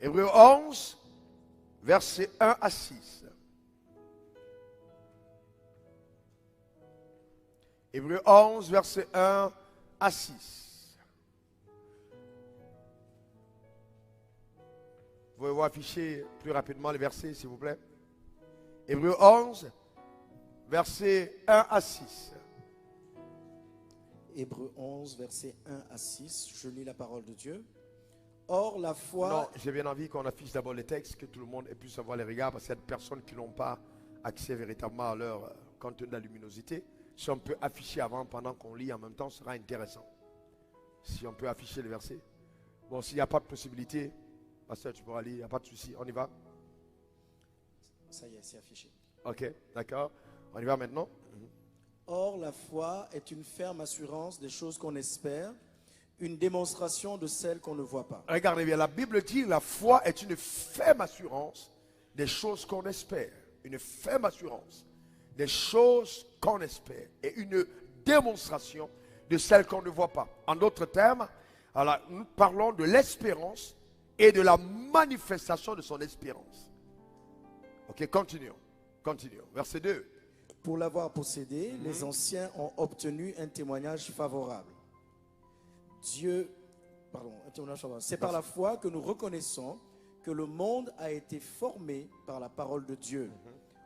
Hébreux 11, versets 1 à 6. Hébreux 11, versets 1 à 6. Pouvez-vous afficher plus rapidement les versets, s'il vous plaît? Hébreux 11, versets 1 à 6. Hébreux 11, versets 1 à 6. Je lis la parole de Dieu. Or, la foi... Non, j'ai bien envie qu'on affiche d'abord les textes, que tout le monde ait pu savoir les regards, parce qu'il y a des personnes qui n'ont pas accès véritablement à leur contenu de la luminosité. Si on peut afficher avant, pendant qu'on lit en même temps, ce sera intéressant. Si on peut afficher les versets. Bon, s'il n'y a pas de possibilité, pasteur, tu pourras lire, il n'y a pas de souci. On y va? Ça y est, c'est affiché. Ok, d'accord. On y va maintenant. Or, la foi est une ferme assurance des choses qu'on espère, une démonstration de celles qu'on ne voit pas. Regardez bien, la Bible dit la foi est une ferme assurance des choses qu'on espère. Une ferme assurance des choses qu'on espère. Et une démonstration de celles qu'on ne voit pas. En d'autres termes, alors, nous parlons de l'espérance et de la manifestation de son espérance. Ok, continuons. Continuons. Verset 2. Pour l'avoir possédé, les anciens ont obtenu un témoignage favorable. C'est par la foi que nous reconnaissons que le monde a été formé par la parole de Dieu,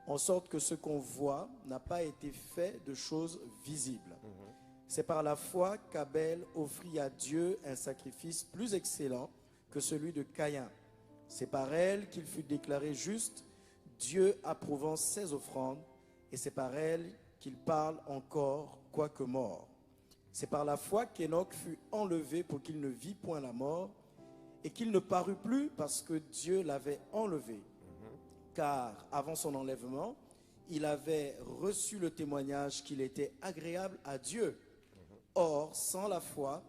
en sorte que ce qu'on voit n'a pas été fait de choses visibles. C'est par la foi qu'Abel offrit à Dieu un sacrifice plus excellent que celui de Caïn. C'est par elle qu'il fut déclaré juste, Dieu approuvant ses offrandes, et c'est par elle qu'il parle encore, quoique mort. C'est par la foi qu'Enoch fut enlevé pour qu'il ne vît point la mort, et qu'il ne parut plus parce que Dieu l'avait enlevé. Car avant son enlèvement, il avait reçu le témoignage qu'il était agréable à Dieu. Or, sans la foi,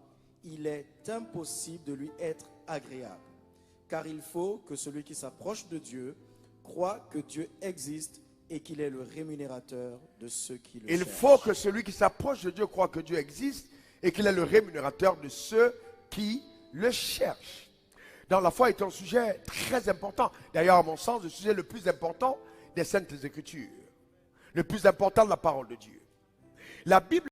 il est impossible de lui être agréable. Car il faut que celui qui s'approche de Dieu croit que Dieu existe et qu'il est le rémunérateur de ceux qui le cherchent. Il faut que celui qui s'approche de Dieu croit que Dieu existe et qu'il est le rémunérateur de ceux qui le cherchent. Donc la foi est un sujet très important. D'ailleurs, à mon sens, le sujet le plus important des Saintes Écritures. Le plus important de la parole de Dieu. La Bible